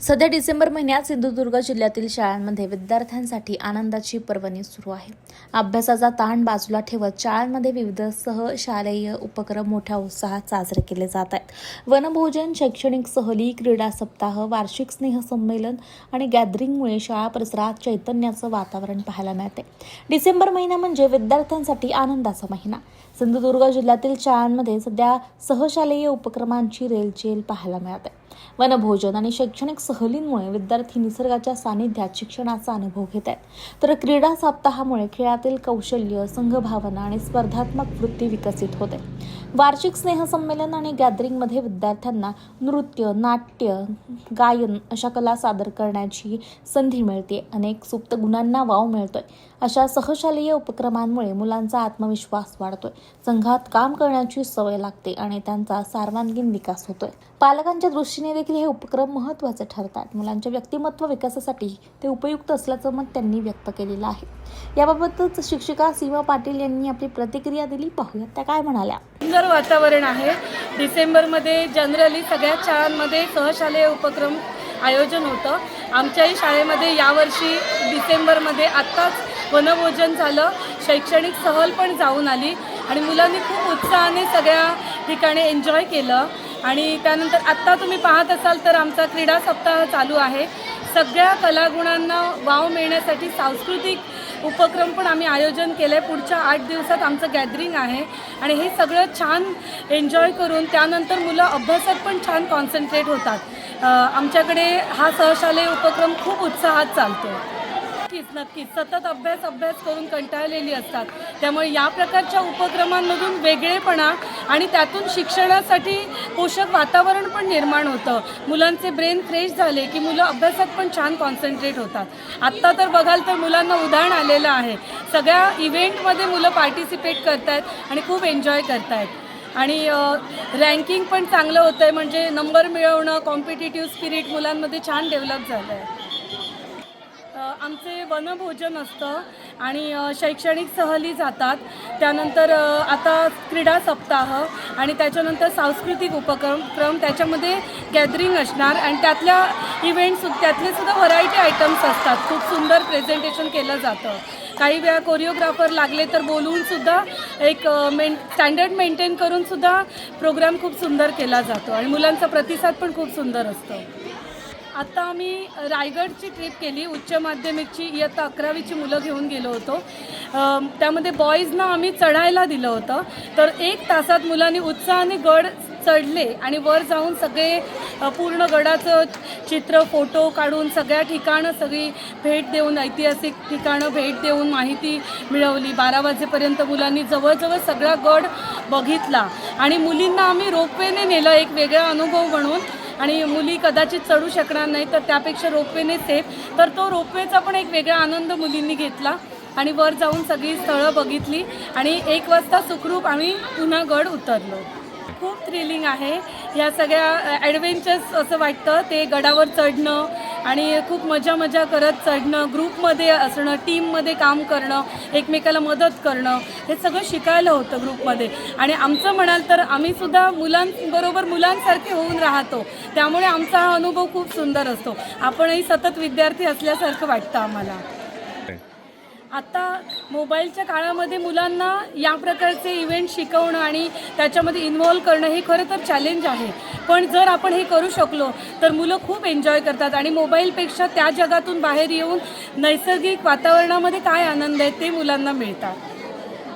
सध्या डिसेंबर महिन्यात सिंधुदुर्ग जिल्ह्यातील शाळांमध्ये विद्यार्थ्यांसाठी आनंदाची पर्वणी सुरू आहे. अभ्यासाचा ताण बाजूला ठेवत शाळांमध्ये विविध शालेय उपक्रम मोठ्या उत्साहात साजरे केले जात आहेत. वनभोजन, शैक्षणिक सहली, क्रीडा सप्ताह, वार्षिक स्नेहसंमेलन आणि गॅदरिंगमुळे शाळा परिसरात चैतन्याचं वातावरण पाहायला मिळते. डिसेंबर महिना म्हणजे विद्यार्थ्यांसाठी आनंदाचा महिना. सिंधुदुर्ग जिल्ह्यातील शाळांमध्ये सध्या सहशालेय उपक्रमांची रेलचेल पाहायला मिळते. वनभोजन आणि शैक्षणिक सहलींमुळे विद्यार्थी निसर्गाच्या सानिध्यात शिक्षणाचा अनुभव घेत आहेत, तर क्रीडा सप्ताहामुळे खेळातील कौशल्य, संघभावना आणि स्पर्धात्मक वृत्ती विकसित होते. वार्षिक स्नेहसंमेलन आणि गॅदरिंगमध्ये विद्यार्थ्यांना नृत्य, नाट्य, गायन अशा कला सादर करण्याची संधी मिळते. अनेक सुप्त गुणांना वाव मिळतोय. अशा सहशालेय उपक्रमांमुळे मुलांचा आत्मविश्वास वाढतोय, संघात काम करण्याची सवय लागते आणि त्यांचा सर्वांगीण विकास होतोय. पालकांच्या दृष्टीने देखील हे उपक्रम महत्त्वाचे ठरतात. मुलांच्या व्यक्तिमत्व विकासासाठी ते उपयुक्त असल्याचं मत त्यांनी व्यक्त केलेलं आहे. याबाबतच शिक्षिका सीमा पाटील यांनी आपली प्रतिक्रिया दिली. पाहूयात त्या काय म्हणाल्या. सुंदर वातावरण आहे. डिसेंबरमध्ये जनरली सगळ्या शाळांमध्ये सहशालेय उपक्रम आयोजन होतं. आमच्याही शाळेमध्ये यावर्षी डिसेंबरमध्ये आत्ताच वनभोजन झालं, शैक्षणिक सहल पण जाऊन आली आणि मुलांनी खूप उत्साहाने सगळ्या ठिकाणी एन्जॉय केलं. आणि त्यानंतर आत्ता तुम्ही पाहत असाल तर आमचा क्रीडा सप्ताह चालू आहे. सगळ्या कलागुणांना वाव मिळण्यासाठी सांस्कृतिक उपक्रम पण आम्ही आयोजन केलं आहे. पुढच्या 8 दिवसात आमचं गॅदरिंग आहे आणि हे सगळं छान एन्जॉय करून त्यानंतर मुलं अभ्यासात पण छान कॉन्सन्ट्रेट होतात. आमच्याकडे हा सहशालेय उपक्रम खूप उत्साहात चालतो. नक्कीच सतत अभ्यास करून कंटाळलेली असतात. त्यामुळे या प्रकारच्या उपक्रमांमधून वेगळेपणा आणि त्यातून शिक्षणासाठी पोषक वातावरण पण निर्माण होतं. मुलांचे ब्रेन फ्रेश झाले की मुलं अभ्यासात पण छान कॉन्सन्ट्रेट होतात. आत्ता तर बघाल तर मुलांना उदाहरण आलेलं आहे. सगळ्या इव्हेंटमध्ये मुलं पार्टिसिपेट करत आहेत आणि खूप एन्जॉय करत आहेत आणि रँकिंग पण चांगलं होतं आहे. म्हणजे नंबर मिळवणं, कॉम्पिटिटिव्ह स्पिरिट मुलांमध्ये छान डेव्हलप झालं आहे. आमचे वनभोजन असतं आणि शैक्षणिक सहली जातात. त्यानंतर आता क्रीडा सप्ताह आणि त्याच्यानंतर सांस्कृतिक उपक्रम, त्याच्यामध्ये गॅदरिंग असणार आणि त्यातले सुद्धा व्हरायटी आयटम्स असतात. खूप सुंदर प्रेझेंटेशन केलं जातं. काही वेळा कोरिओग्राफर लागले तर बोलवूनसुद्धा एक स्टँडर्ड मेंटेन करूनसुद्धा प्रोग्राम खूप सुंदर केला जातो आणि मुलांचा प्रतिसाद पण खूप सुंदर असतो. आता आम्ही रायगडची ट्रिप केली. उच्च माध्यमिकची इयत्ता 11वीची मुलं घेऊन गेलो होतो. त्यामध्ये बॉईजना आम्ही चढायला दिलं होतं. तर 1 तासात मुलांनी उत्साहाने गड चढले आणि वर जाऊन सगळे पूर्ण गडाचं चित्र, फोटो काढून सगळी भेट देऊन, ऐतिहासिक ठिकाणं भेट देऊन माहिती मिळवली. 12 वाजेपर्यंत मुलांनी जवळजवळ सगळा गड बघितला आणि मुलींना आम्ही रोपवेने नेलं, एक वेगळा अनुभव म्हणून. आणि मुली कदाचित चढू शकणार नाही तर त्यापेक्षा रोपवेने सेफ, तर तो रोपवेचा पण एक वेगळा आनंद मुलींनी घेतला आणि वर जाऊन सगळी स्थळं बघितली आणि 1 वाजता सुखरूप आम्ही पुन्हा गड उतरलो. खूप थ्रिलिंग आहे. ह्या सगळ्या ॲडव्हेंचर्स असं वाटतं. ते गडावर चढणं आणि खूप मजा करत चढणं, ग्रुपमध्ये असणं, टीममध्ये काम करणं, एकमेकाला मदत करणं, हे सगळं शिकायला होतं ग्रुपमध्ये. आणि आमचं म्हणाल तर आम्हीसुद्धा मुलांबरोबर मुलांसारखे होऊन राहतो. त्यामुळे आमचा हा अनुभव खूप सुंदर असतो. आपणही सतत विद्यार्थी असल्यासारखं वाटतं आम्हाला. आता मोबाईलच्या काळामध्ये मुलांना या प्रकारचे इव्हेंट शिकवणं आणि त्याच्यामध्ये इन्व्हॉल्व करणं हे खरं तर चॅलेंज आहे. पण जर आपण हे करू शकलो तर मुलं खूप एन्जॉय करतात आणि मोबाईलपेक्षा त्या जगातून बाहेर येऊन नैसर्गिक वातावरणामध्ये काय आनंद आहे ते मुलांना मिळतात.